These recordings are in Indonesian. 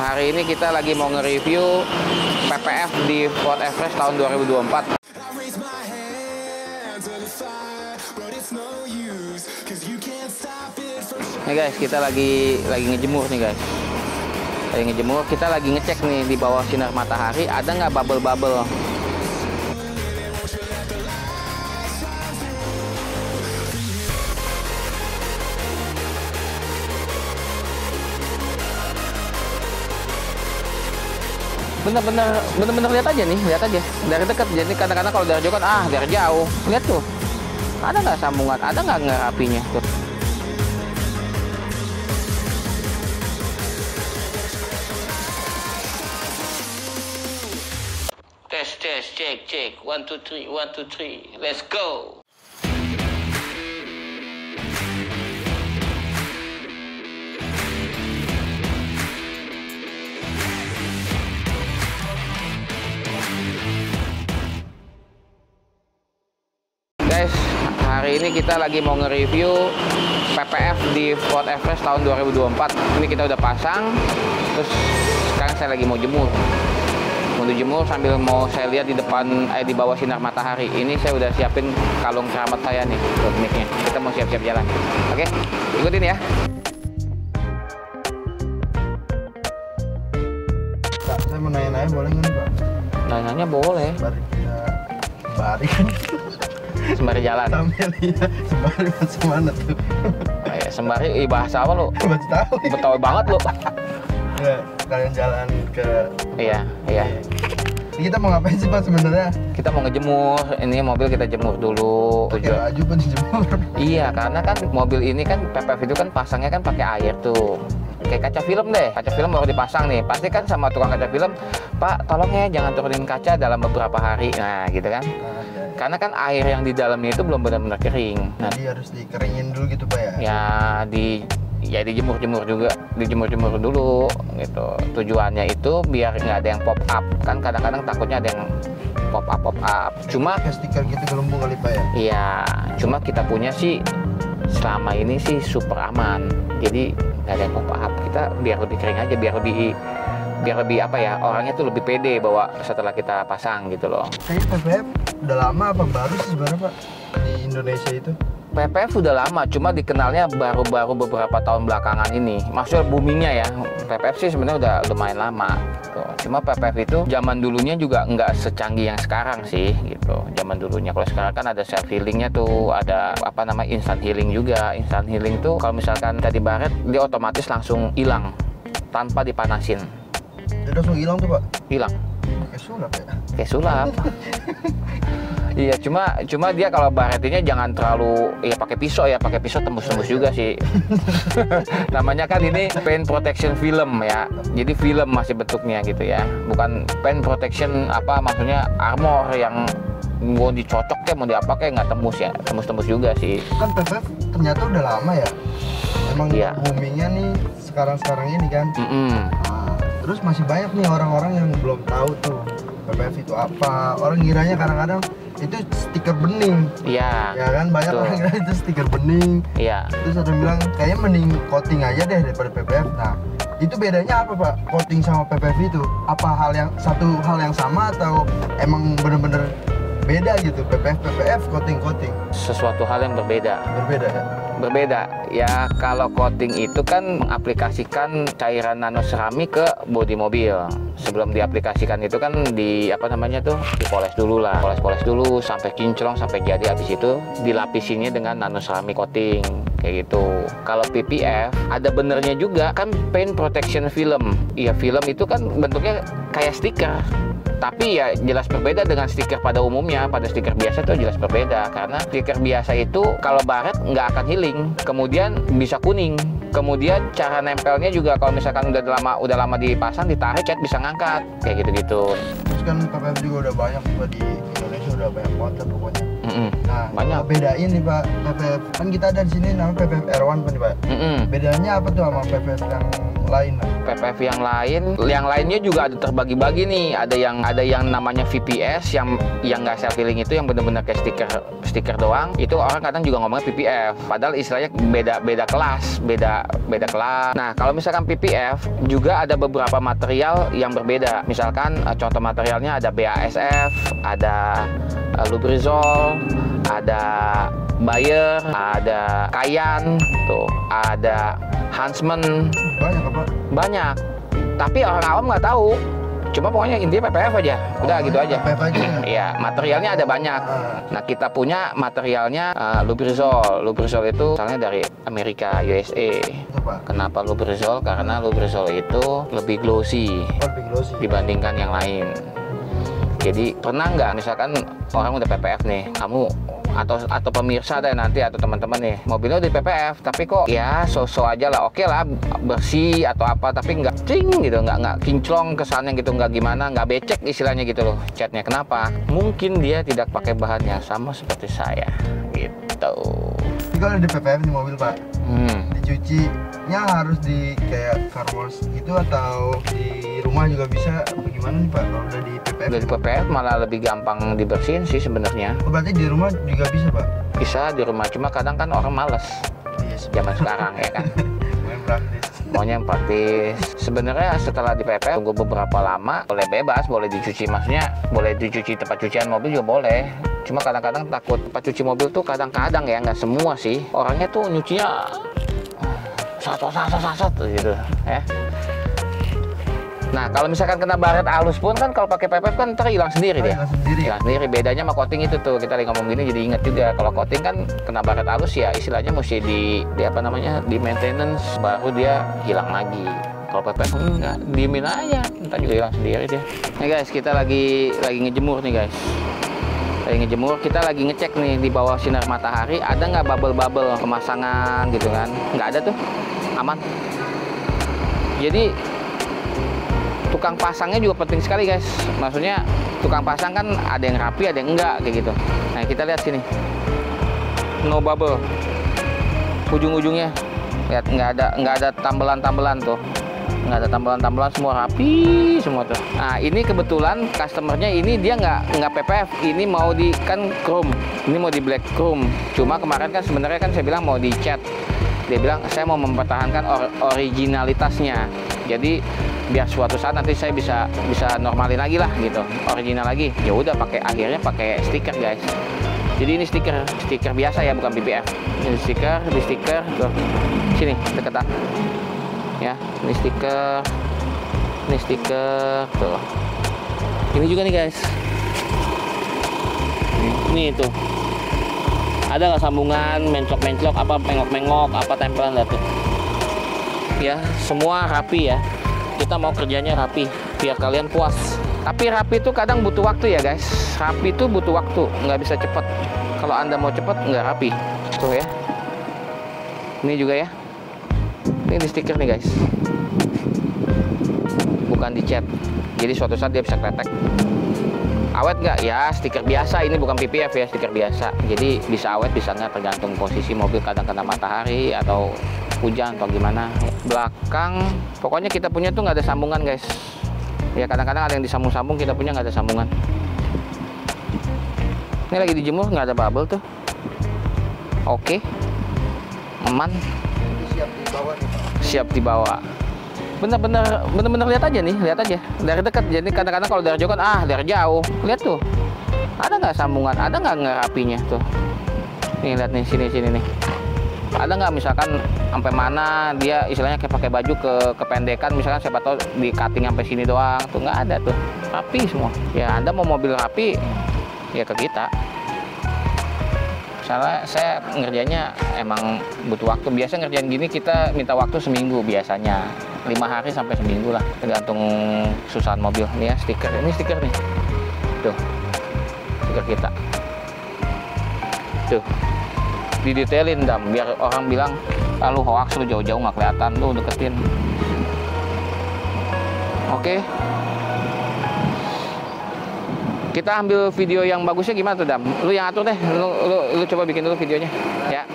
hari ini kita lagi mau nge-review PPF di Ford Everest tahun 2024. Nih guys, kita lagi ngejemur nih guys. Lagi ngejemur, kita lagi ngecek nih di bawah sinar matahari ada nggak bubble-bubble. Bener-bener lihat aja nih, lihat aja dari dekat. Jadi kadang-kadang kalau dari jauh kan dari jauh lihat tuh ada nggak sambungan, ada nggak ngerapinya tuh. Tes cek 1 2 3 1 2 3 let's go. Guys, hari ini kita lagi mau nge-review PPF di Ford Everest tahun 2024. Ini kita udah pasang, terus sekarang saya lagi mau jemur. Mau dijemur sambil mau saya lihat di depan, di bawah sinar matahari. Ini saya udah siapin kalung keramat saya nih, buat mic-nya. Kita mau siap-siap jalan. Oke, ikutin ya. Pak, saya mau nanya-nanya boleh nggak nih Pak? Nanya boleh. Sembari kan? Sembari jalan. Sembari bahasa mana tuh? Sembari bahasa apa lo? Betawi banget lo. Ya, kalian jalan ke. Iya. Ini kita mau ngapain sih Pak sebenarnya? Kita mau ngejemur. Ini mobil kita jemur dulu. Pakai baju pun dijemur. Iya, karena kan mobil ini kan PPF itu kan pasangnya kan pakai air tuh. Kayak kaca film deh. Kaca film baru dipasang nih. Pasti kan sama tukang kaca film, Pak, tolong ya jangan turunin kaca dalam beberapa hari. Nah, gitu kan. Karena kan air yang di dalamnya itu belum benar-benar kering. Nah, jadi harus dikeringin dulu gitu Pak ya? Ya dijemur-jemur juga, dijemur-jemur dulu gitu. Tujuannya itu biar nggak ada yang pop up. Kan kadang-kadang takutnya ada yang pop up. Cuma kayak stiker gitu gelembung kali Pak ya? Iya, cuma kita punya sih selama ini sih super aman. Jadi nggak ada yang pop up. Kita biar lebih kering aja, biar lebih apa ya, orangnya tuh lebih pede bawa setelah kita pasang gitu loh. Kayaknya PPF udah lama apa baru sih sebenarnya Pak di Indonesia itu? PPF udah lama, cuma dikenalnya baru-baru beberapa tahun belakangan ini. Maksudnya boomingnya ya, PPF sih sebenarnya udah lumayan lama gitu. Cuma PPF itu zaman dulunya juga nggak secanggih yang sekarang sih gitu. Zaman dulunya, kalau sekarang kan ada self healingnya tuh, ada apa namanya instant healing juga. Instant healing tuh kalau misalkan tadi baret, dia otomatis langsung hilang tanpa dipanasin. Jadi langsung hilang tuh Pak? Hilang. Kayak sulap ya? Kayak sulap. Iya, cuma dia kalau baretinnya jangan terlalu pakai pisau tembus-tembus juga sih. Namanya kan ini paint protection film ya. Jadi film masih bentuknya gitu ya. Bukan paint protection maksudnya armor yang mau dicocok kayak mau diapa kayak nggak tembus ya. Tembus juga sih. Kan PPF ternyata udah lama ya. Emang iya. Boomingnya nih sekarang ini kan. Nah, terus masih banyak nih orang-orang yang belum tahu tuh PPF itu apa. Orang ngiranya kadang-kadang itu stiker bening. Iya. Ya kan banyak orang kira itu stiker bening. Iya. Terus ada yang bilang kayaknya mending coating aja deh daripada PPF. Nah, itu bedanya apa Pak? Coating sama PPF itu? Apa satu hal yang sama atau emang bener-bener beda gitu? PPF, coating. Sesuatu hal yang berbeda. Berbeda ya? Berbeda ya. Kalau coating itu kan mengaplikasikan cairan nanoseramik ke bodi mobil. Sebelum diaplikasikan itu kan dipoles dulu lah, poles dulu sampai kinclong sampai jadi. Habis itu dilapisinya dengan nanoseramik coating kayak gitu. Kalau PPF ada benernya juga kan, paint protection film. Iya, film itu kan bentuknya kayak stiker. Tapi ya jelas berbeda dengan stiker pada umumnya. Pada stiker biasa tuh jelas berbeda, karena stiker biasa itu kalau baret nggak akan healing, kemudian bisa kuning. Kemudian cara nempelnya juga kalau misalkan udah lama dipasang, ditarik cat bisa ngangkat kayak gitu. Terus kan PPF juga udah banyak di Indonesia, udah banyak banget pokoknya. Nah, banyak. Bedain nih Pak, PPF kan kita ada di sini namanya PPF R1 nih Pak. Bedanya apa tuh sama PPF yang lain lah. PPF yang lainnya juga ada terbagi-bagi nih. Ada yang namanya VPS yang nggak self healing, itu yang benar-benar kayak stiker doang. Itu orang kadang juga ngomongnya PPF. Padahal istilahnya beda kelas. Nah, kalau misalkan PPF juga ada beberapa material yang berbeda. Misalkan contoh materialnya ada BASF, ada Lubrizol, ada Bayer, ada Kayan, tuh, ada Huntsman. Banyak apa? Banyak. Tapi orang awam nggak tahu. Cuma pokoknya intinya PPF aja. Udah gitu aja. PPF aja. Iya, materialnya ada banyak. Nah, kita punya materialnya Lubrizol. Lubrizol itu asalnya dari Amerika, USA. Kenapa Lubrizol? Karena Lubrizol itu lebih glossy dibandingkan yang lain. Jadi pernah nggak misalkan orang udah PPF nih, kamu atau pemirsa deh nanti atau teman-teman nih, mobilnya udah PPF tapi kok ya so-so aja lah, oke lah bersih atau apa, tapi nggak cing gitu, nggak kinclong kesannya gitu, nggak gimana, nggak becek istilahnya gitu loh catnya. Kenapa? Mungkin dia tidak pakai bahannya sama seperti saya gitu. Jadi kalau di PPF di mobil Pak, dicucinya harus di kayak car wash gitu atau di rumah juga bisa? Bagaimana nih Pak kalau udah di PPF? Udah di PPF malah lebih gampang dibersihin sih sebenarnya. Oh, berarti di rumah juga bisa Pak? Bisa di rumah, cuma kadang kan orang males. Yes. Zaman sekarang ya kan. Main praktis. Maunya yang praktis. Sebenarnya setelah di PPF tunggu beberapa lama, boleh bebas, boleh dicuci, maksudnya boleh dicuci tempat cucian mobil juga boleh. Cuma kadang-kadang takut tempat cuci mobil tuh kadang-kadang ya, nggak semua sih, orangnya tuh nyucinya sat gitu ya. Nah, kalau misalkan kena baret halus pun kan kalau pakai PPF kan ntar hilang sendiri dia. Hilang sendiri. Bedanya sama coating itu tuh, kita lagi ngomong gini jadi inget juga. Kalau coating kan kena baret halus ya istilahnya mesti di apa namanya, di maintenance baru dia hilang lagi. Kalau PPF enggak, diemin aja, ntar juga hilang sendiri dia. Nih guys, kita lagi ngejemur nih guys. Lagi ngejemur, kita lagi ngecek nih di bawah sinar matahari ada nggak bubble-bubble pemasangan gitu kan. Nggak ada tuh, aman. Jadi tukang pasangnya juga penting sekali guys. Maksudnya tukang pasang kan ada yang rapi, ada yang enggak kayak gitu. Nah, kita lihat sini, no bubble, ujung-ujungnya lihat nggak ada tambelan tuh, nggak ada tambelan, semua rapi semua tuh. Nah, ini kebetulan customernya ini dia nggak PPF, ini mau di kan chrome, ini mau di black chrome. Cuma kemarin kan sebenarnya kan saya bilang mau di cat, dia bilang saya mau mempertahankan originalitasnya. Jadi biar suatu saat nanti saya bisa normalin lagi lah gitu, original lagi. Ya udah akhirnya pakai stiker guys. Jadi ini stiker biasa ya, bukan PPF. Ini stiker tuh. Sini deketan. Ya, ini stiker tuh. Ini juga nih guys. Ini tuh. Ada nggak sambungan, menclok, apa mengok-mengok, apa tempelan lah tuh. Ya, semua rapi ya. Kita mau kerjanya rapi biar kalian puas. Tapi rapi itu kadang butuh waktu ya guys. Rapi itu butuh waktu, nggak bisa cepet. Kalau Anda mau cepet nggak rapi. Tuh ya. Ini juga ya. Ini di stiker nih guys. Bukan dicat. Jadi suatu saat dia bisa kletek. Awet nggak? Ya stiker biasa, ini bukan PPF ya, stiker biasa. Jadi bisa awet bisa nggak, tergantung posisi mobil, kadang kena matahari atau hujan atau gimana. Belakang pokoknya kita punya tuh nggak ada sambungan guys. Ya kadang-kadang ada yang disambung-sambung, kita punya nggak ada sambungan. Ini lagi dijemur nggak ada bubble tuh. Oke, aman. Siap dibawa. Bener-bener lihat aja nih, lihat aja dari dekat. Jadi kadang-kadang kalau dari jauh kan dari jauh lihat tuh ada nggak sambungan, ada nggak ngerapinya tuh. Nih lihat nih, sini nih. Ada nggak misalkan sampai mana dia istilahnya kayak pakai baju kependekan, misalkan siapa tahu di cutting sampai sini doang tuh, nggak ada tuh, rapi semua. Ya Anda mau mobil rapi ya ke kita. Misalnya saya ngerjainnya emang butuh waktu. Biasa ngerjain gini kita minta waktu seminggu biasanya, 5 hari sampai seminggu lah, tergantung kesusahan mobil. Nih ya stiker, ini stiker nih, tuh stiker kita tuh didetailin dam, biar orang bilang lu hoax, lu jauh-jauh nggak kelihatan, lu deketin. Oke. Kita ambil video yang bagusnya gimana tuh dam? Lu yang atur deh, lu coba bikin dulu videonya ya.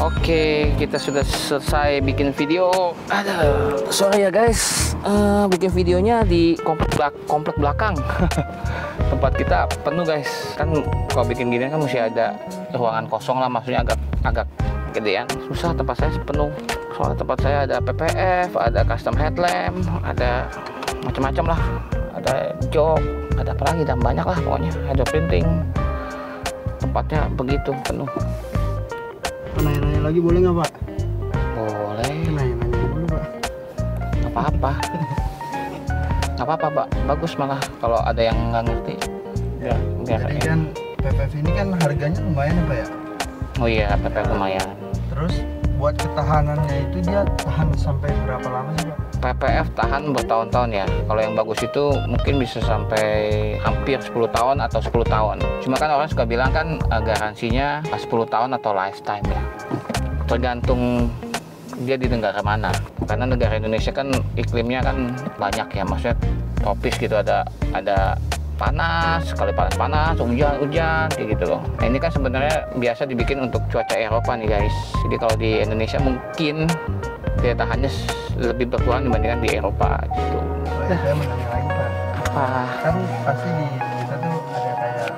Oke, kita sudah selesai bikin video. Aduh, sorry ya guys, bikin videonya di komplek belakang. Tempat kita penuh guys. Kan kalau bikin gini kan mesti ada ruangan kosong lah, maksudnya agak gedean. Susah, tempat saya penuh. Soalnya tempat saya ada PPF, ada custom headlamp, ada macam-macam lah. Ada jok, ada apa lagi, dan banyak lah pokoknya. Ada printing. Tempatnya begitu penuh. Nanya-nanya lagi boleh nggak Pak? Boleh. Nanya-nanya dulu Pak. Nggak apa-apa. Nggak apa-apa Pak. Bagus malah kalau ada yang nggak ngerti. Biar Jadi kan PPF ini kan harganya lumayan ya Pak ya? Oh iya, PPF lumayan. Terus buat ketahanannya itu dia tahan sampai berapa lama sih Pak? PPF tahan bertahun-tahun ya. Kalau yang bagus itu mungkin bisa sampai hampir 10 tahun atau 10 tahun. Cuma kan orang suka bilang kan garansinya 10 tahun atau lifetime ya. Tergantung dia di negara mana. Karena negara Indonesia kan iklimnya kan banyak ya, maksudnya tropis gitu, ada panas, sekali panas, hujan kayak gitu loh. Nah ini kan sebenarnya biasa dibikin untuk cuaca Eropa nih guys. Jadi kalau di Indonesia mungkin daya tahannya lebih berkurang dibandingkan di Eropa gitu. Saya mau nanya lagi Pak. Apa? Kan pasti di kita tuh ada kayak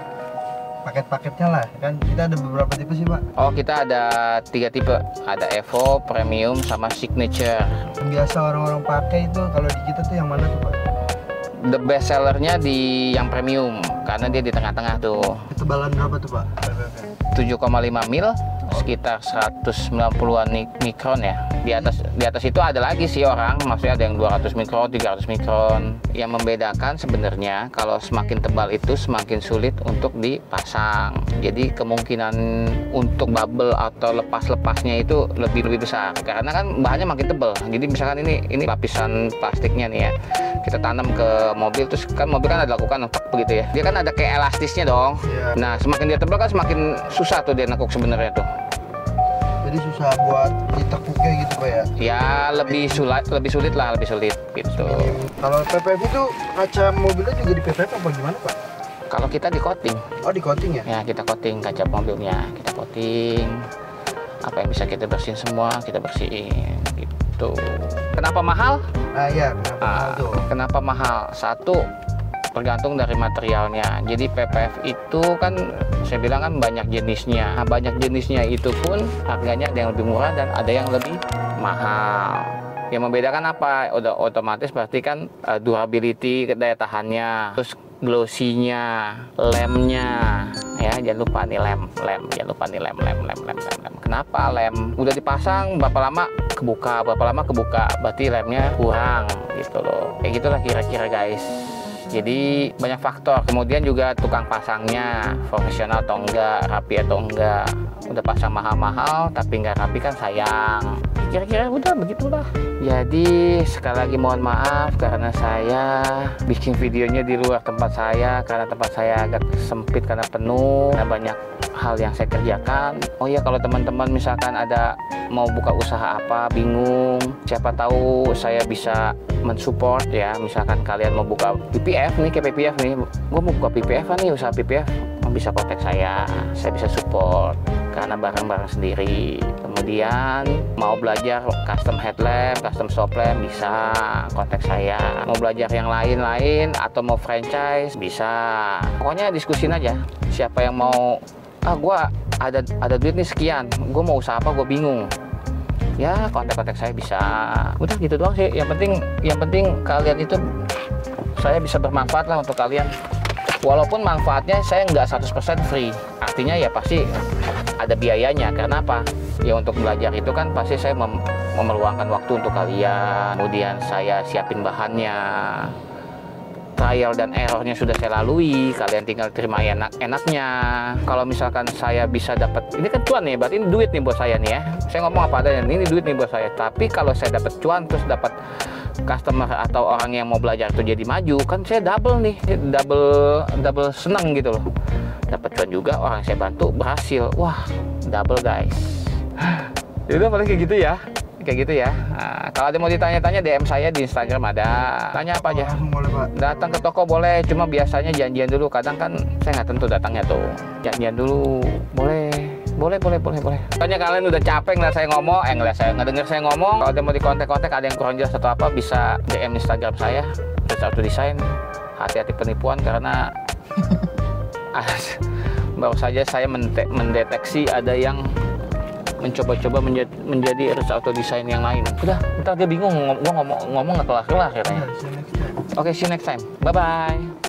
paket-paketnya lah. Kan kita ada beberapa tipe sih Pak. Oh, kita ada 3 tipe. Ada Evo, Premium, sama Signature. Yang biasa orang-orang pakai itu kalau di kita tuh yang mana tuh Pak? The best sellernya di yang Premium karena dia di tengah-tengah tuh. Ketebalan berapa tuh Pak? 7,5 mil, sekitar 190-an mikron ya. Di atas itu ada lagi sih orang, maksudnya ada yang 200 mikron, 300 mikron. Yang membedakan sebenarnya kalau semakin tebal itu semakin sulit untuk dipasang. Jadi kemungkinan untuk bubble atau lepas-lepasnya itu lebih besar karena kan bahannya makin tebal. Jadi misalkan ini lapisan plastiknya nih ya, kita tanam ke mobil, terus kan mobil kan ada lakukan begitu ya. Dia kan ada kayak elastisnya dong. Iya. Nah, semakin dia tebal kan semakin susah tuh dia nekuk sebenarnya tuh. Jadi susah buat ditekuknya gitu Pak ya? Ya lebih sulit gitu. Kalau PPF itu kaca mobilnya juga di PPF apa gimana Pak? Kalau kita di coating, Oh di coating ya? ya kita coating kaca mobilnya, kita coating. Apa yang bisa kita bersihin semua kita bersihin gitu. Kenapa mahal? Ah iya, kenapa mahal tuh? Kenapa mahal? Satu, tergantung dari materialnya. Jadi PPF itu kan saya bilang kan banyak jenisnya. Nah, banyak jenisnya itu pun harganya ada yang lebih murah dan ada yang lebih mahal. Yang membedakan apa? Udah otomatis berarti kan durability, daya tahannya, terus glossy-nya, lemnya, ya jangan lupa nih lem, jangan lupa nih lem. Kenapa lem? Udah dipasang berapa lama kebuka, berarti lemnya kurang gitu loh. Kayak gitulah kira-kira guys. Jadi banyak faktor, kemudian juga tukang pasangnya profesional atau enggak, rapi atau enggak. Udah pasang mahal-mahal tapi nggak rapi kan sayang. Kira-kira udah begitulah. Jadi sekali lagi mohon maaf karena saya bikin videonya di luar tempat saya, karena tempat saya agak sempit karena penuh, karena banyak hal yang saya kerjakan. Oh ya, kalau teman-teman misalkan ada mau buka usaha apa, bingung, siapa tahu saya bisa mensupport ya. Misalkan kalian mau buka PPF nih, kayak PPF nih, gue mau buka PPF nih, usaha PPF, bisa kontak saya bisa support karena barang-barang sendiri. Kemudian mau belajar custom headlamp, custom stop lamp, bisa kontak saya. Mau belajar yang lain-lain atau mau franchise, bisa. Pokoknya diskusin aja. Siapa yang mau, gue ada duit nih sekian, gue mau usaha apa, gue bingung. Ya kontak-kontak saya bisa. Udah gitu doang sih. Yang penting kalian itu saya bisa bermanfaat lah untuk kalian. Walaupun manfaatnya saya nggak 100% free, artinya ya pasti ada biayanya. Karena apa? Ya untuk belajar itu kan pasti saya memerlukan waktu untuk kalian. Kemudian saya siapin bahannya, trial dan errornya sudah saya lalui, kalian tinggal terima enak-enaknya. Kalau misalkan saya bisa dapat, ini kan cuan nih, berarti ini duit nih buat saya nih ya. Saya ngomong apa adanya, ini duit nih buat saya. Tapi kalau saya dapat cuan terus dapat customer atau orang yang mau belajar itu jadi maju, kan saya double nih, double senang gitu loh. Dapat cuan juga, orang saya bantu berhasil, wah double guys. Udah paling kayak gitu ya. Nah, kalau ada mau ditanya-tanya DM saya di Instagram ada. Tanya apa aja. Boleh Pak. Datang ke toko boleh, cuma biasanya janjian dulu. Kadang kan saya nggak tentu datangnya tuh. Janjian dulu boleh. Boleh. Pokoknya kalian udah capek ngeliat saya ngomong, ngedenger saya ngomong. Kalau ada mau dikontak-kontak, ada yang kurang jelas atau apa, bisa DM Instagram saya, Rich Auto Design. Hati-hati penipuan karena baru saja saya mendeteksi ada yang mencoba-coba menjadi Rich Auto Design yang lain. Udah, ntar dia bingung, gua ngomong nggak kelar-kelar katanya. Oke, see you next time. Bye-bye.